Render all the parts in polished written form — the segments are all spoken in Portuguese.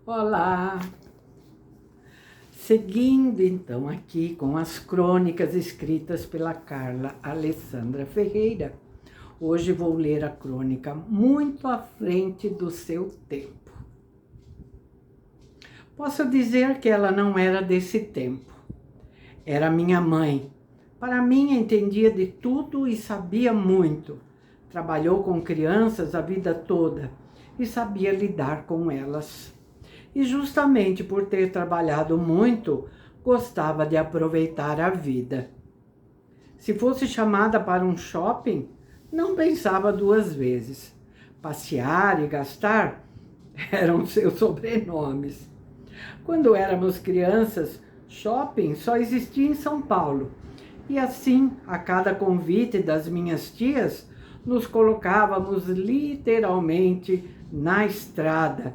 Olá! Seguindo então aqui com as crônicas escritas pela Carla Alessandra Ferreira, hoje vou ler a crônica Muito à Frente do Seu Tempo. Posso dizer que ela não era desse tempo. Era minha mãe. Para mim, entendia de tudo e sabia muito. Trabalhou com crianças a vida toda e sabia lidar com elas. E justamente por ter trabalhado muito, gostava de aproveitar a vida. Se fosse chamada para um shopping, não pensava duas vezes. Passear e gastar eram seus sobrenomes. Quando éramos crianças, shopping só existia em São Paulo. E assim, a cada convite das minhas tias, nos colocávamos literalmente na estrada.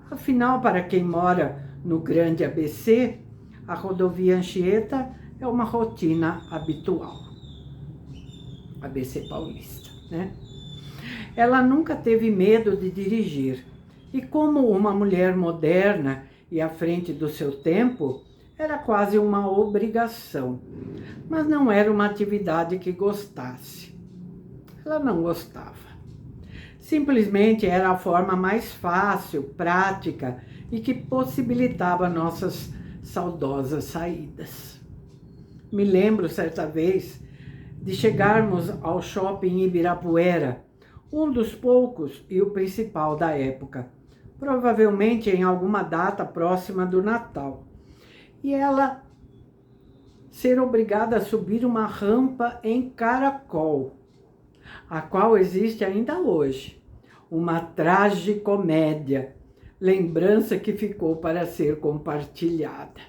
Afinal, para quem mora no grande ABC, a rodovia Anchieta é uma rotina habitual. ABC Paulista, né? Ela nunca teve medo de dirigir. E como uma mulher moderna e à frente do seu tempo, era quase uma obrigação. Mas não era uma atividade que gostasse. Ela não gostava. Simplesmente era a forma mais fácil, prática e que possibilitava nossas saudosas saídas. Me lembro certa vez de chegarmos ao shopping Ibirapuera, um dos poucos e o principal da época, provavelmente em alguma data próxima do Natal, e ela ser obrigada a subir uma rampa em caracol, a qual existe ainda hoje, uma tragicomédia, lembrança que ficou para ser compartilhada.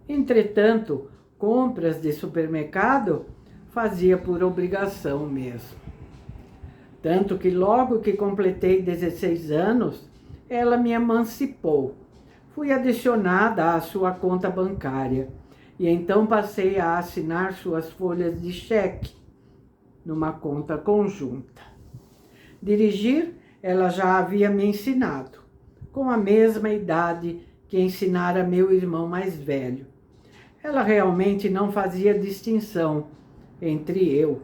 Entretanto, compras de supermercado fazia por obrigação mesmo. Tanto que logo que completei 16 anos, ela me emancipou. Fui adicionada à sua conta bancária e então passei a assinar suas folhas de cheque numa conta conjunta. Dirigir, ela já havia me ensinado, com a mesma idade que ensinara meu irmão mais velho. Ela realmente não fazia distinção entre eu,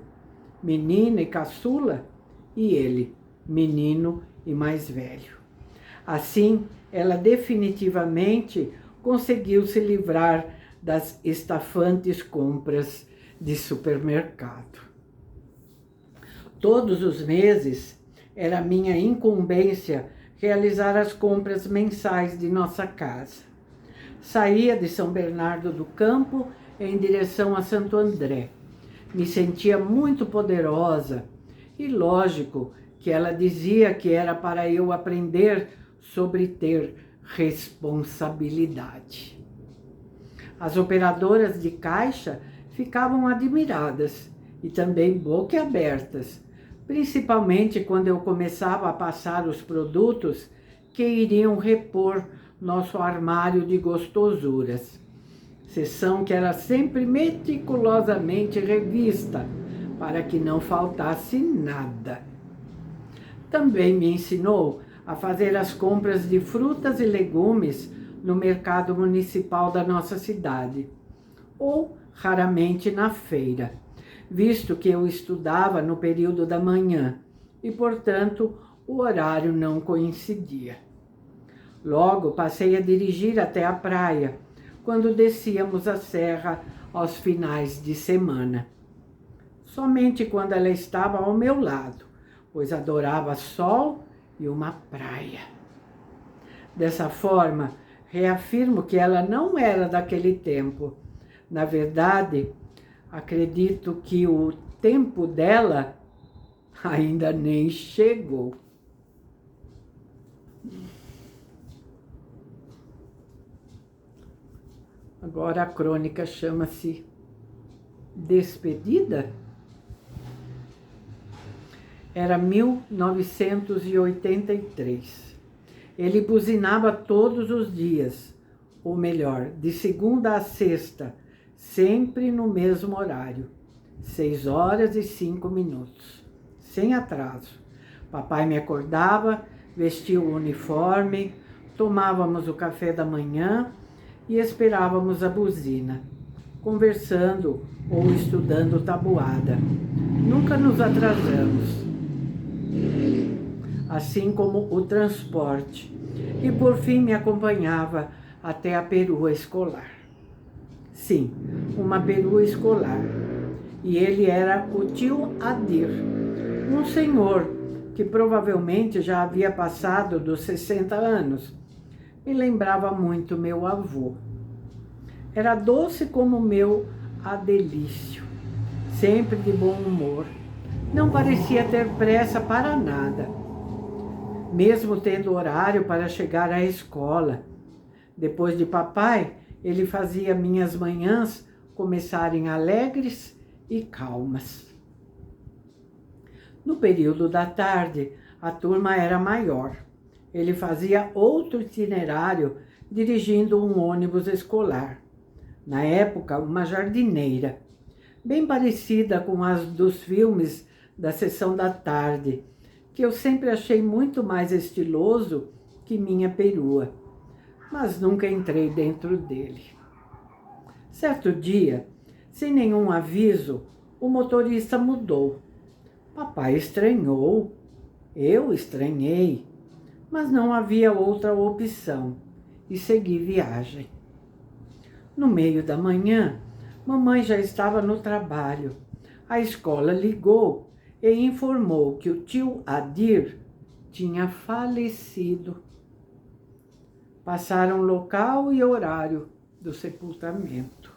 menina e caçula, e ele, menino e mais velho. Assim, ela definitivamente conseguiu se livrar das estafantes compras de supermercado. Todos os meses, era minha incumbência realizar as compras mensais de nossa casa. Saía de São Bernardo do Campo em direção a Santo André. Me sentia muito poderosa e lógico que ela dizia que era para eu aprender sobre ter responsabilidade. As operadoras de caixa ficavam admiradas e também boquiabertas, principalmente quando eu começava a passar os produtos que iriam repor nosso armário de gostosuras. Seção que era sempre meticulosamente revista, para que não faltasse nada. Também me ensinou a fazer as compras de frutas e legumes no mercado municipal da nossa cidade, ou raramente na feira, visto que eu estudava no período da manhã e, portanto, o horário não coincidia. Logo passei a dirigir até a praia, quando descíamos a serra aos finais de semana. Somente quando ela estava ao meu lado, pois adorava sol e uma praia. Dessa forma, reafirmo que ela não era daquele tempo. Na verdade, acredito que o tempo dela ainda nem chegou. Agora a crônica chama-se Despedida? Era 1983. Ele buzinava todos os dias, ou melhor, de segunda a sexta, sempre no mesmo horário, 6h05, sem atraso. Papai me acordava, vestia o uniforme, tomávamos o café da manhã e esperávamos a buzina, conversando ou estudando tabuada. Nunca nos atrasamos, assim como o transporte, e por fim me acompanhava até a perua escolar. Sim, uma perua escolar. E ele era o tio Adir, um senhor que provavelmente já havia passado dos 60 anos. Me lembrava muito meu avô. Era doce como meu Adelício, sempre de bom humor. Não parecia ter pressa para nada, mesmo tendo horário para chegar à escola. Depois de papai, ele fazia minhas manhãs começarem alegres e calmas. No período da tarde, a turma era maior. Ele fazia outro itinerário dirigindo um ônibus escolar. Na época, uma jardineira, bem parecida com as dos filmes da sessão da tarde, que eu sempre achei muito mais estiloso que minha perua, mas nunca entrei dentro dele. Certo dia, sem nenhum aviso, o motorista mudou. Papai estranhou, eu estranhei, mas não havia outra opção e segui viagem. No meio da manhã, mamãe já estava no trabalho. A escola ligou e informou que o tio Adir tinha falecido. Passaram local e horário do sepultamento.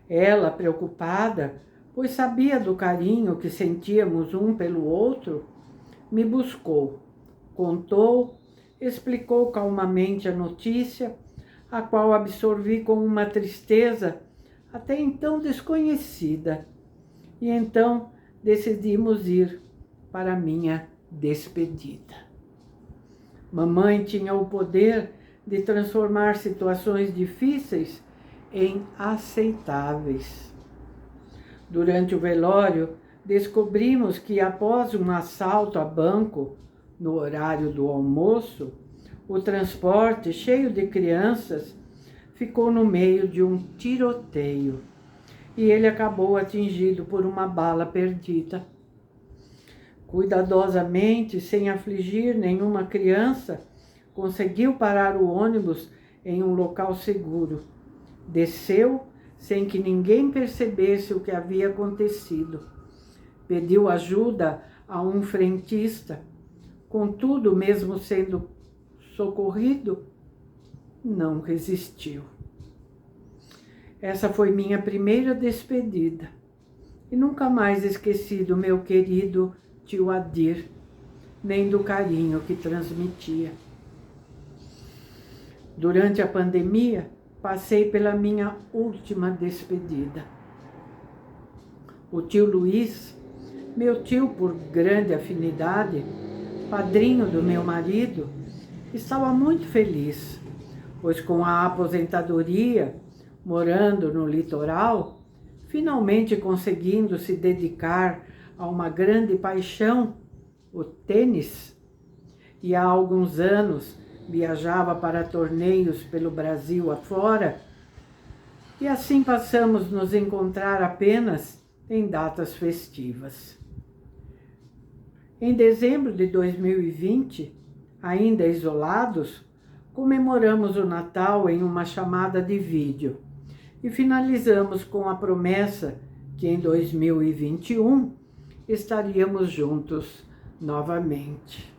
Ela, preocupada, pois sabia do carinho que sentíamos um pelo outro, me buscou, contou, explicou calmamente a notícia, a qual absorvi com uma tristeza até então desconhecida. E então decidimos ir para minha despedida. Mamãe tinha o poder de transformar situações difíceis em aceitáveis. Durante o velório, descobrimos que após um assalto a banco, no horário do almoço, o transporte, cheio de crianças, ficou no meio de um tiroteio e ele acabou atingido por uma bala perdida. Cuidadosamente, sem afligir nenhuma criança, conseguiu parar o ônibus em um local seguro. Desceu sem que ninguém percebesse o que havia acontecido. Pediu ajuda a um frentista. Contudo, mesmo sendo socorrido, não resistiu. Essa foi minha primeira despedida e nunca mais esqueci do meu querido tio Adir, nem do carinho que transmitia. Durante a pandemia, passei pela minha última despedida. O tio Luiz, meu tio por grande afinidade, padrinho do meu marido, estava muito feliz, pois com a aposentadoria, morando no litoral, finalmente conseguindo se dedicar a uma grande paixão, o tênis, e há alguns anos viajava para torneios pelo Brasil afora, e assim passamos nos encontrar apenas em datas festivas. Em dezembro de 2020, ainda isolados, comemoramos o Natal em uma chamada de vídeo e finalizamos com a promessa que em 2021 estaríamos juntos novamente.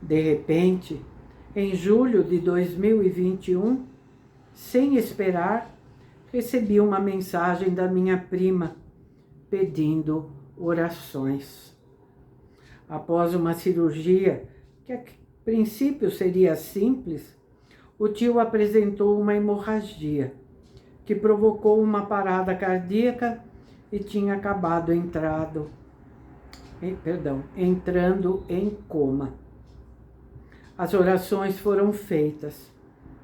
De repente, em julho de 2021, sem esperar, recebi uma mensagem da minha prima pedindo orações. Após uma cirurgia que a princípio seria simples, o tio apresentou uma hemorragia que provocou uma parada cardíaca e tinha acabado entrando em coma. As orações foram feitas.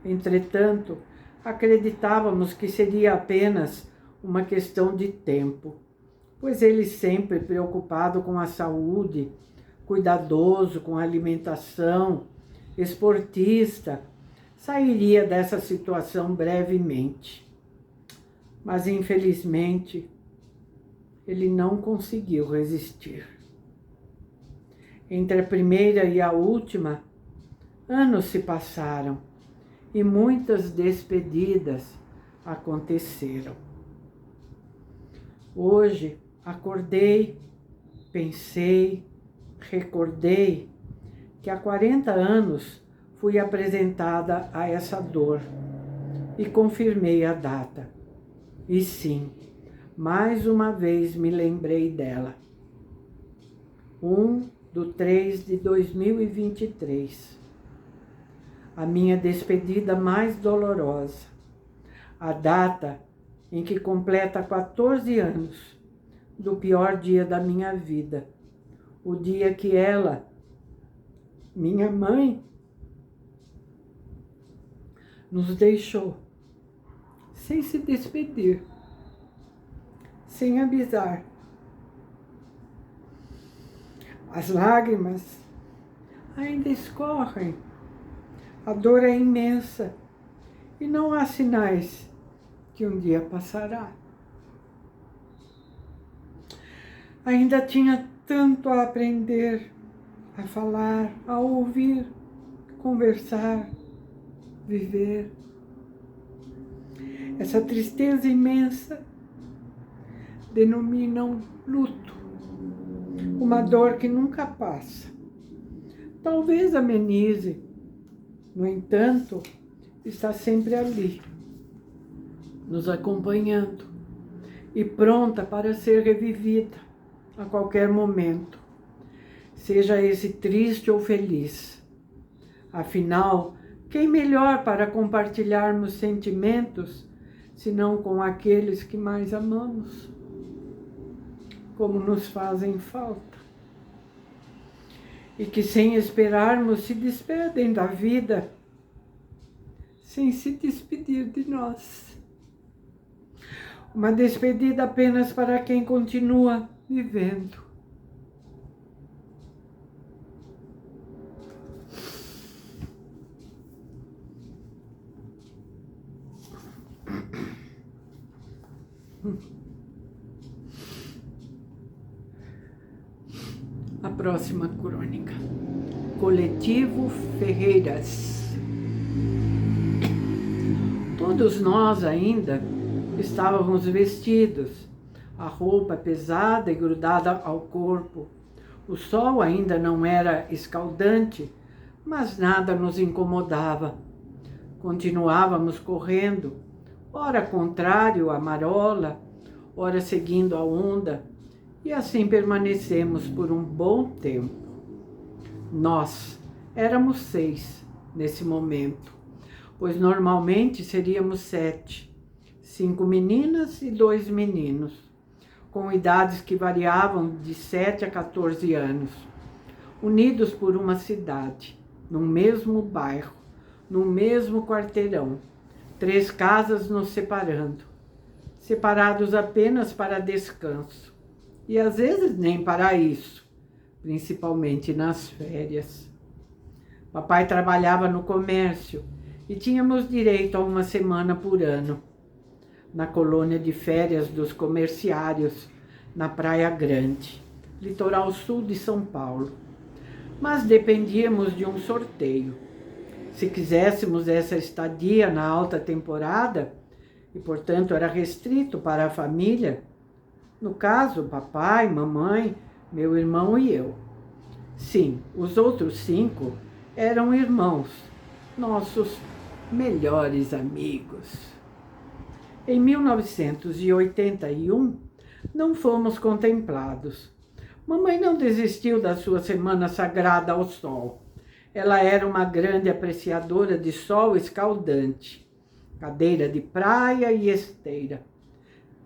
Entretanto, acreditávamos que seria apenas uma questão de tempo, pois ele sempre preocupado com a saúde, cuidadoso com a alimentação, esportista, sairia dessa situação brevemente. Mas, infelizmente, ele não conseguiu resistir. Entre a primeira e a última, anos se passaram e muitas despedidas aconteceram. Hoje, acordei, pensei, recordei que há 40 anos fui apresentada a essa dor e confirmei a data. E sim, mais uma vez me lembrei dela. 1/3/2023. A minha despedida mais dolorosa. A data em que completa 14 anos do pior dia da minha vida. O dia que ela, minha mãe, nos deixou sem se despedir, sem avisar. As lágrimas ainda escorrem, a dor é imensa e não há sinais que um dia passará. Ainda tinha tanto a aprender, a falar, a ouvir, conversar, viver. Essa tristeza imensa denominam luto, uma dor que nunca passa. Talvez amenize, no entanto, está sempre ali, nos acompanhando e pronta para ser revivida a qualquer momento, seja esse triste ou feliz. Afinal, quem melhor para compartilharmos sentimentos senão com aqueles que mais amamos? Como nos fazem falta. E que sem esperarmos se despedem da vida, sem se despedir de nós. Uma despedida apenas para quem continua vivendo. A próxima crônica. Coletivo Ferreiras. Todos nós ainda estávamos vestidos, a roupa pesada e grudada ao corpo. O sol ainda não era escaldante, mas nada nos incomodava. Continuávamos correndo, ora contrário à marola, ora seguindo a onda, e assim permanecemos por um bom tempo. Nós éramos 6 nesse momento, pois normalmente seríamos 7, 5 meninas e 2 meninos, com idades que variavam de 7 a 14 anos, unidos por uma cidade, num mesmo bairro, no mesmo quarteirão, 3 casas nos separando, separados apenas para descanso, e às vezes nem para isso, principalmente nas férias. Papai trabalhava no comércio e tínhamos direito a uma semana por ano, na colônia de férias dos comerciários, na Praia Grande, litoral sul de São Paulo. Mas dependíamos de um sorteio. Se quiséssemos essa estadia na alta temporada, e portanto era restrito para a família, no caso, papai, mamãe, meu irmão e eu. Sim, os outros 5 eram irmãos, nossos melhores amigos. Em 1981, não fomos contemplados. Mamãe não desistiu da sua semana sagrada ao sol. Ela era uma grande apreciadora de sol escaldante, cadeira de praia e esteira.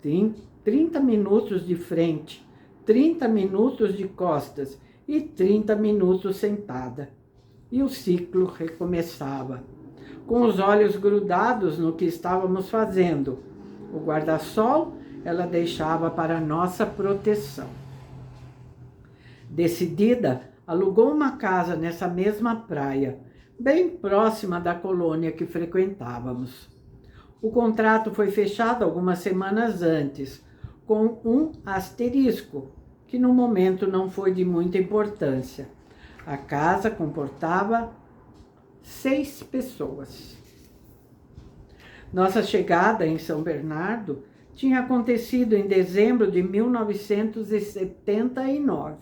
30 minutos de frente, 30 minutos de costas e 30 minutos sentada. E o ciclo recomeçava, com os olhos grudados no que estávamos fazendo. O guarda-sol ela deixava para nossa proteção. Decidida, alugou uma casa nessa mesma praia, bem próxima da colônia que frequentávamos. O contrato foi fechado algumas semanas antes, com um asterisco, que no momento não foi de muita importância. A casa comportava 6 pessoas. Nossa chegada em São Bernardo tinha acontecido em dezembro de 1979,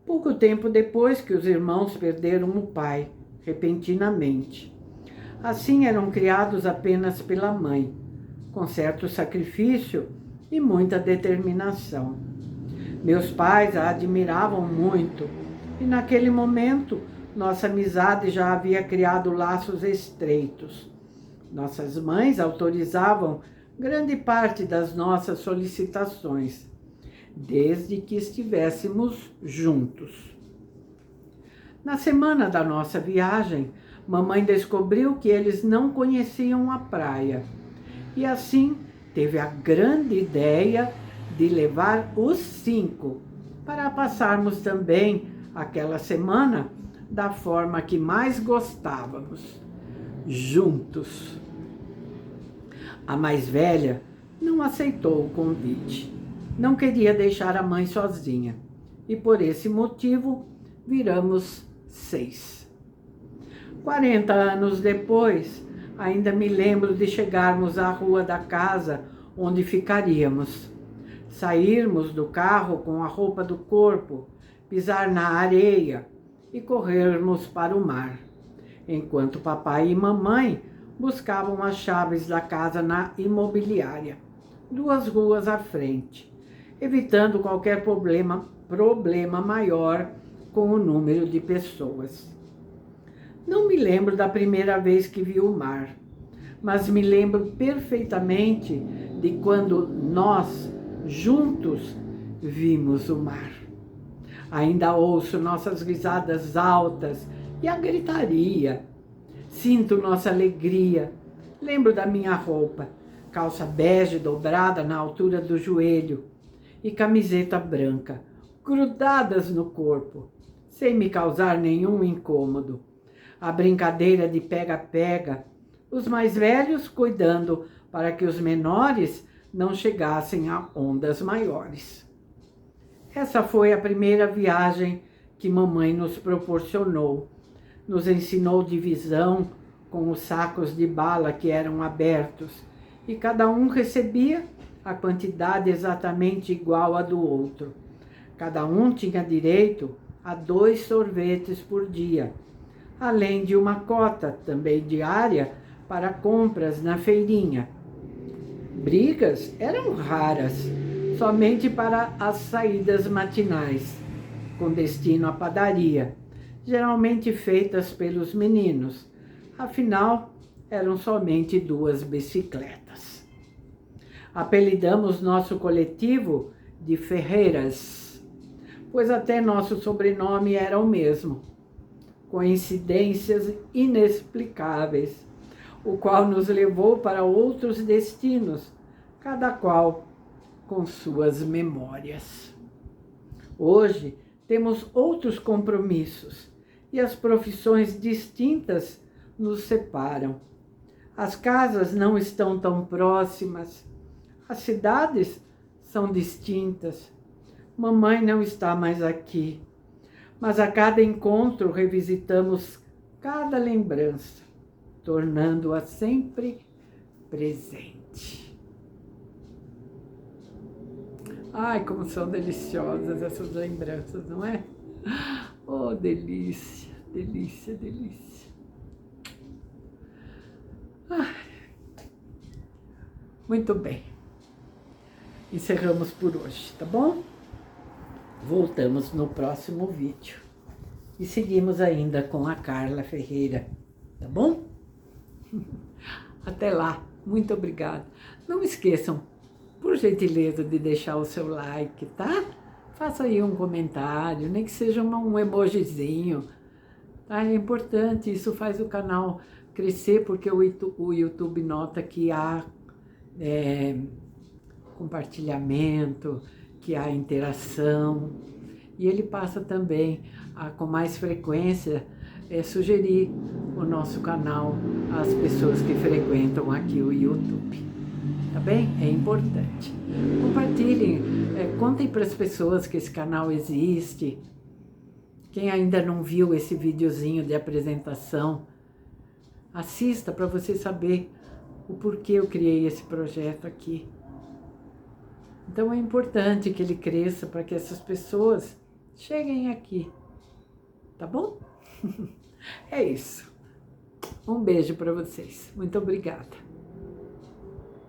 pouco tempo depois que os irmãos perderam o pai, repentinamente. Assim eram criados apenas pela mãe, com certo sacrifício e muita determinação. Meus pais a admiravam muito e naquele momento nossa amizade já havia criado laços estreitos. Nossas mães autorizavam grande parte das nossas solicitações, desde que estivéssemos juntos. Na semana da nossa viagem, mamãe descobriu que eles não conheciam a praia e assim teve a grande ideia de levar os 5 para passarmos também aquela semana da forma que mais gostávamos, juntos. A mais velha não aceitou o convite. Não queria deixar a mãe sozinha e por esse motivo viramos 6. 40 anos depois, ainda me lembro de chegarmos à rua da casa onde ficaríamos, sairmos do carro com a roupa do corpo, pisar na areia e corrermos para o mar, enquanto papai e mamãe buscavam as chaves da casa na imobiliária, 2 ruas à frente, evitando qualquer problema maior com o número de pessoas. Não me lembro da primeira vez que vi o mar, mas me lembro perfeitamente de quando nós, juntos, vimos o mar. Ainda ouço nossas risadas altas e a gritaria. Sinto nossa alegria. Lembro da minha roupa, calça bege dobrada na altura do joelho e camiseta branca, grudadas no corpo, sem me causar nenhum incômodo. A brincadeira de pega-pega, os mais velhos cuidando para que os menores não chegassem a ondas maiores. Essa foi a primeira viagem que mamãe nos proporcionou. Nos ensinou divisão com os sacos de bala que eram abertos e cada um recebia a quantidade exatamente igual à do outro. Cada um tinha direito a 2 sorvetes por dia, além de uma cota também diária para compras na feirinha. Brigas eram raras, somente para as saídas matinais, com destino à padaria, geralmente feitas pelos meninos, afinal, eram somente 2 bicicletas. Apelidamos nosso coletivo de Ferreiras, pois até nosso sobrenome era o mesmo. Coincidências inexplicáveis, o qual nos levou para outros destinos, cada qual com suas memórias. Hoje, temos outros compromissos e as profissões distintas nos separam. As casas não estão tão próximas, as cidades são distintas. Mamãe não está mais aqui, mas a cada encontro revisitamos cada lembrança, tornando-a sempre presente. Ai, como são deliciosas essas lembranças, não é? Oh, delícia, delícia, delícia. Ai. Muito bem. Encerramos por hoje, tá bom? Voltamos no próximo vídeo. E seguimos ainda com a Carla Ferreira, tá bom? Até lá. Muito obrigada. Não esqueçam, por gentileza, de deixar o seu like, tá? Faça aí um comentário, nem que seja um emojizinho. Tá? É importante, isso faz o canal crescer, porque o YouTube nota que há compartilhamento, que há interação. E ele passa também com mais frequência sugerir o nosso canal às pessoas que frequentam aqui o YouTube. Tá bem? É importante. Compartilhem, contem para as pessoas que esse canal existe. Quem ainda não viu esse videozinho de apresentação, assista para você saber o porquê eu criei esse projeto aqui. Então é importante que ele cresça para que essas pessoas cheguem aqui. Tá bom? É isso. Um beijo para vocês. Muito obrigada.